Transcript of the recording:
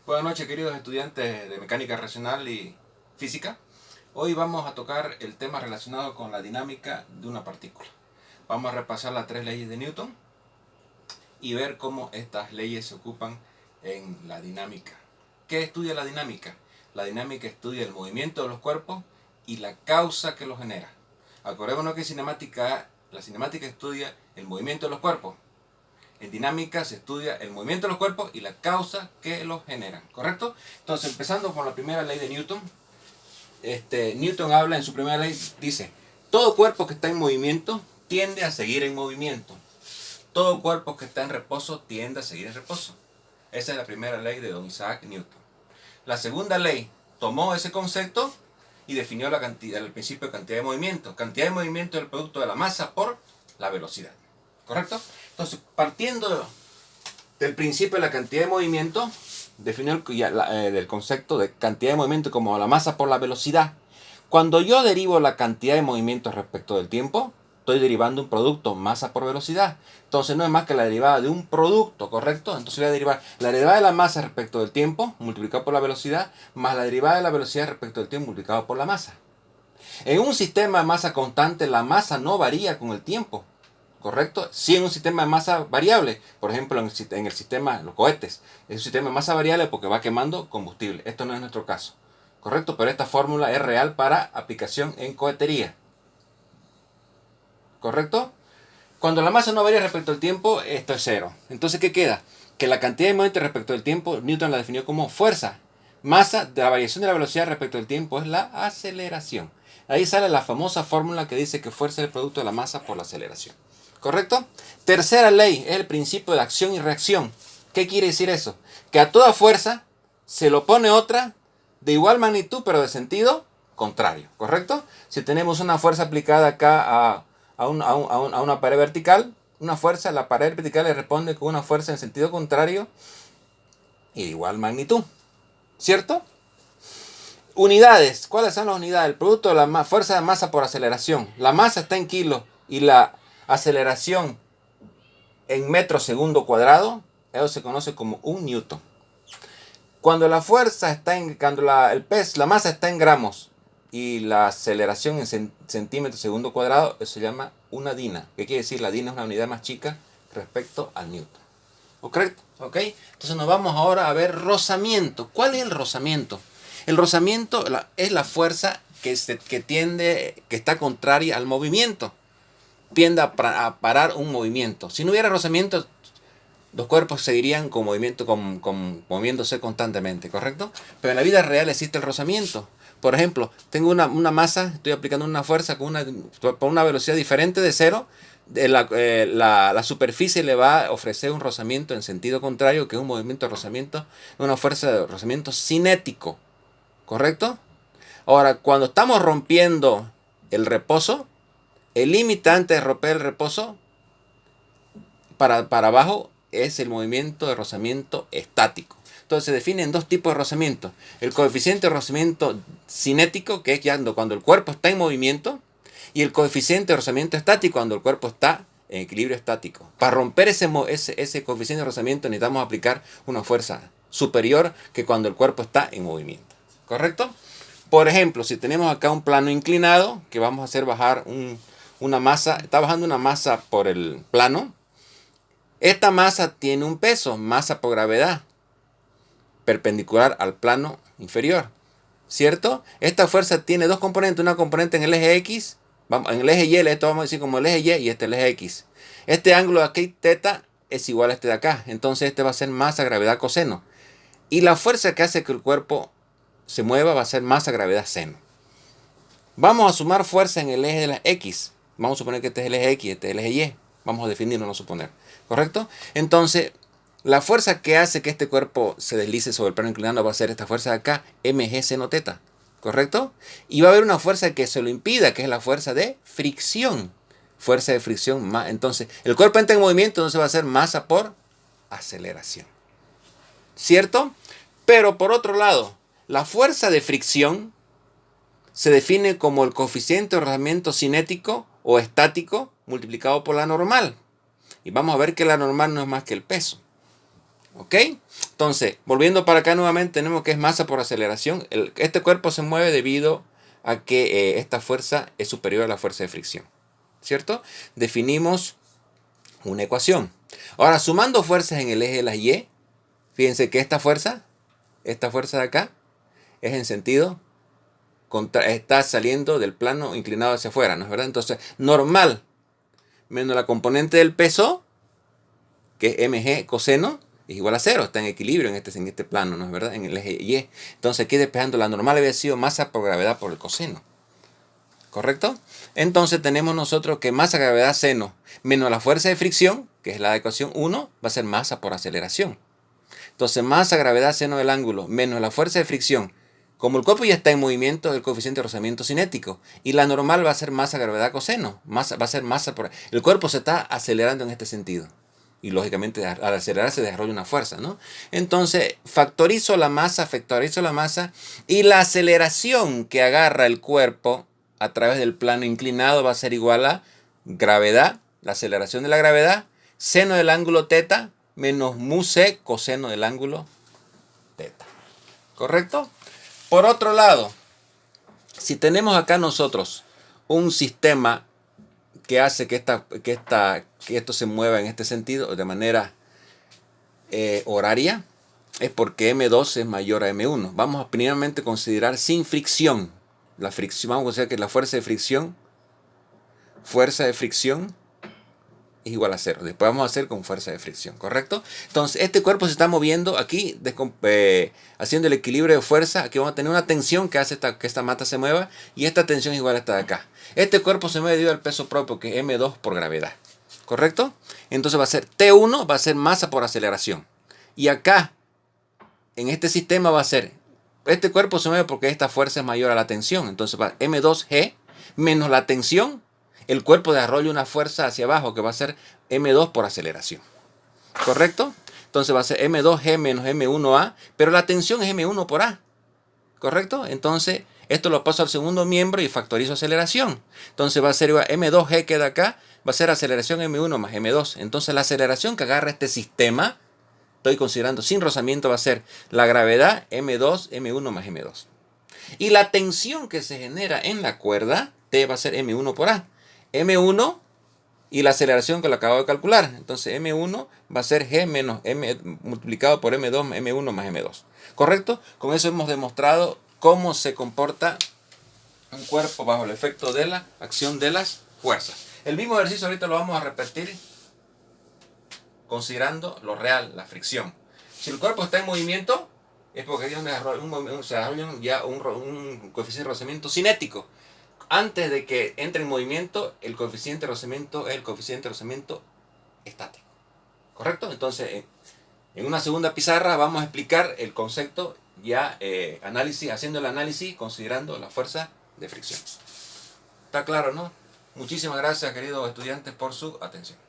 Buenas noches, queridos estudiantes de mecánica racional y física. Hoy vamos a tocar el tema relacionado con la dinámica de una partícula. Vamos a repasar las 3 leyes de Newton y ver cómo estas leyes se ocupan en la dinámica. ¿Qué estudia la dinámica? La dinámica estudia el movimiento de los cuerpos y la causa que los genera. Acordémonos que la cinemática estudia el movimiento de los cuerpos. En dinámica se estudia el movimiento de los cuerpos y la causa que los generan, ¿correcto? Entonces, empezando con la primera ley de Newton. Newton habla en su primera ley, dice: todo cuerpo que está en movimiento tiende a seguir en movimiento. Todo cuerpo que está en reposo tiende a seguir en reposo. Esa es la primera ley de don Isaac Newton. La segunda ley tomó ese concepto y definió el principio de cantidad de movimiento. Cantidad de movimiento es el producto de la masa por la velocidad, ¿correcto? Entonces, partiendo del principio de la cantidad de movimiento, definió el concepto de cantidad de movimiento como la masa por la velocidad. Cuando yo derivo la cantidad de movimiento respecto del tiempo, estoy derivando un producto, masa por velocidad. Entonces no es más que la derivada de un producto, ¿correcto? Entonces voy a derivar la derivada de la masa respecto del tiempo, multiplicado por la velocidad, más la derivada de la velocidad respecto del tiempo, multiplicado por la masa. En un sistema de masa constante, la masa no varía con el tiempo, ¿correcto? Si en un sistema de masa variable, por ejemplo en el sistema, los cohetes, es un sistema de masa variable porque va quemando combustible. Esto no es nuestro caso, ¿correcto? Pero esta fórmula es real para aplicación en cohetería, ¿correcto? Cuando la masa no varía respecto al tiempo, esto es cero. Entonces, ¿qué queda? Que la cantidad de movimiento respecto al tiempo, Newton la definió como fuerza. Masa de la variación de la velocidad respecto al tiempo es la aceleración. Ahí sale la famosa fórmula que dice que fuerza es el producto de la masa por la aceleración. ¿Correcto? Tercera ley es el principio de acción y reacción. ¿Qué quiere decir eso? Que a toda fuerza se le opone otra de igual magnitud pero de sentido contrario. ¿Correcto? Si tenemos una fuerza aplicada acá a una pared vertical, una fuerza, la pared vertical le responde con una fuerza en sentido contrario y de igual magnitud. ¿Cierto? Unidades. ¿Cuáles son las unidades? El producto de la fuerza de masa por aceleración. La masa está en kilos y la aceleración en metros segundo cuadrado. Eso se conoce como un newton. Cuando la fuerza está en, cuando el peso, la masa está en gramos y la aceleración en centímetros segundo cuadrado, eso se llama una dina. ¿Qué quiere decir? La dina es una unidad más chica respecto al newton. ¿Correcto? ¿Ok? Entonces nos vamos ahora a ver rozamiento. ¿Cuál es el rozamiento? El rozamiento es la fuerza que está contraria al movimiento. Tiende a parar un movimiento. Si no hubiera rozamiento, los cuerpos seguirían moviéndose constantemente, ¿correcto? Pero en la vida real existe el rozamiento. Por ejemplo, tengo una masa, estoy aplicando una fuerza por una velocidad diferente de cero. La superficie le va a ofrecer un rozamiento en sentido contrario, que es un movimiento de rozamiento, una fuerza de rozamiento cinético, ¿correcto? Ahora, cuando estamos rompiendo el reposo, el límite antes de romper el reposo para abajo es el movimiento de rozamiento estático. Entonces se definen dos tipos de rozamiento. El coeficiente de rozamiento cinético, que es cuando el cuerpo está en movimiento, y el coeficiente de rozamiento estático, cuando el cuerpo está en equilibrio estático. Para romper ese coeficiente de rozamiento necesitamos aplicar una fuerza superior que cuando el cuerpo está en movimiento. ¿Correcto? Por ejemplo, si tenemos acá un plano inclinado, que vamos a hacer bajar una masa, está bajando una masa por el plano. Esta masa tiene un peso, masa por gravedad, perpendicular al plano inferior, ¿cierto? Esta fuerza tiene dos componentes, una componente en el eje X, en el eje Y, esto vamos a decir como el eje Y y este el eje X. Este ángulo de aquí, teta, es igual a este de acá, entonces este va a ser masa, gravedad, coseno. Y la fuerza que hace que el cuerpo se mueva va a ser masa, gravedad, seno. Vamos a sumar fuerza en el eje de la X. Vamos a suponer que este es el eje X, este es el eje Y. Vamos a definirlo, no suponer. ¿Correcto? Entonces, la fuerza que hace que este cuerpo se deslice sobre el plano inclinado va a ser esta fuerza de acá, mg seno teta. ¿Correcto? Y va a haber una fuerza que se lo impida, que es la fuerza de fricción. Fuerza de fricción más. Entonces, el cuerpo entra en movimiento, entonces va a ser masa por aceleración. ¿Cierto? Pero por otro lado, la fuerza de fricción se define como el coeficiente de rozamiento cinético o estático multiplicado por la normal. Y vamos a ver que la normal no es más que el peso. ¿Ok? Entonces, volviendo para acá nuevamente, tenemos que es masa por aceleración. Este cuerpo se mueve debido a que esta fuerza es superior a la fuerza de fricción. ¿Cierto? Definimos una ecuación. Ahora, sumando fuerzas en el eje de las Y, fíjense que esta fuerza de acá, es en sentido está saliendo del plano inclinado hacia afuera, ¿no es verdad? Entonces, normal menos la componente del peso, que es mg coseno, es igual a 0, está en equilibrio en este plano, ¿no es verdad? En el eje Y. Entonces aquí despejando, la normal había sido masa por gravedad por el coseno. ¿Correcto? Entonces tenemos nosotros que masa gravedad seno menos la fuerza de fricción, que es la ecuación 1, va a ser masa por aceleración. Entonces masa gravedad seno del ángulo menos la fuerza de fricción. Como el cuerpo ya está en movimiento, el coeficiente de rozamiento cinético. Y la normal va a ser masa gravedad coseno. Va a ser masa por... El cuerpo se está acelerando en este sentido. Y lógicamente al acelerarse se desarrolla una fuerza, ¿no? Entonces factorizo la masa y la aceleración que agarra el cuerpo a través del plano inclinado va a ser igual a gravedad, la aceleración de la gravedad, seno del ángulo teta menos mu c coseno del ángulo teta. ¿Correcto? Por otro lado, si tenemos acá nosotros un sistema que hace que esto se mueva en este sentido de manera horaria, es porque M2 es mayor a M1. Vamos a primeramente considerar sin fricción. La fricción, vamos a considerar que la fuerza de fricción es igual a 0. Después vamos a hacer con fuerza de fricción, ¿correcto? Entonces, este cuerpo se está moviendo aquí, haciendo el equilibrio de fuerza. Aquí vamos a tener una tensión que hace que esta masa se mueva, y esta tensión es igual a esta de acá. Este cuerpo se mueve debido al peso propio, que es M2 por gravedad, ¿correcto? Entonces va a ser T1, va a ser masa por aceleración. Y acá, en este sistema va a ser, este cuerpo se mueve porque esta fuerza es mayor a la tensión. Entonces va M2G menos la tensión. El cuerpo desarrolla una fuerza hacia abajo que va a ser M2 por aceleración. ¿Correcto? Entonces va a ser M2G menos M1A, pero la tensión es M1 por A. ¿Correcto? Entonces esto lo paso al segundo miembro y factorizo aceleración. Entonces va a ser igual M2G que de acá, va a ser aceleración M1 más M2. Entonces la aceleración que agarra este sistema, estoy considerando sin rozamiento, va a ser la gravedad M2, M1 más M2. Y la tensión que se genera en la cuerda, T va a ser M1 por A. M1 y la aceleración que lo acabo de calcular. Entonces M1 va a ser G menos M multiplicado por M2, M1 más M2. ¿Correcto? Con eso hemos demostrado cómo se comporta un cuerpo bajo el efecto de la acción de las fuerzas. El mismo ejercicio ahorita lo vamos a repetir considerando lo real, la fricción. Si el cuerpo está en movimiento, es porque hay un coeficiente de rozamiento cinético. Antes de que entre en movimiento, el coeficiente de rozamiento es el coeficiente de rozamiento estático. ¿Correcto? Entonces, en una segunda pizarra vamos a explicar el concepto ya haciendo el análisis considerando la fuerza de fricción. ¿Está claro, no? Muchísimas gracias, queridos estudiantes, por su atención.